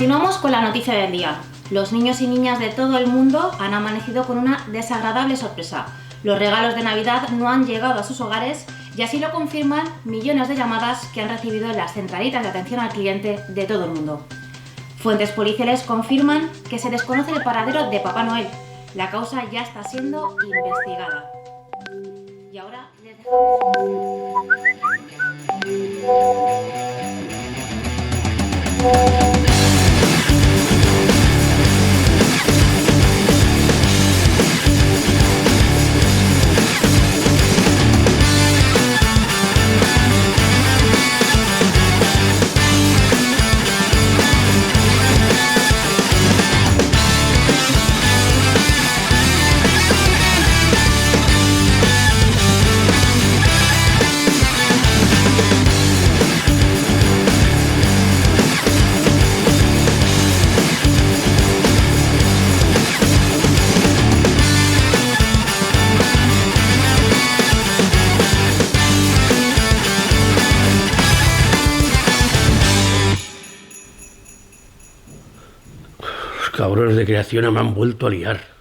Continuamos con la noticia del día. Los niños y niñas de todo el mundo han amanecido con una desagradable sorpresa. Los regalos de Navidad no han llegado a sus hogares y así lo confirman millones de llamadas que han recibido en las centralitas de atención al cliente de todo el mundo. Fuentes policiales confirman que se desconoce el paradero de Papá Noel. La causa ya está siendo investigada. Y ahora les dejamos. Cabrones de creación me han vuelto a liar.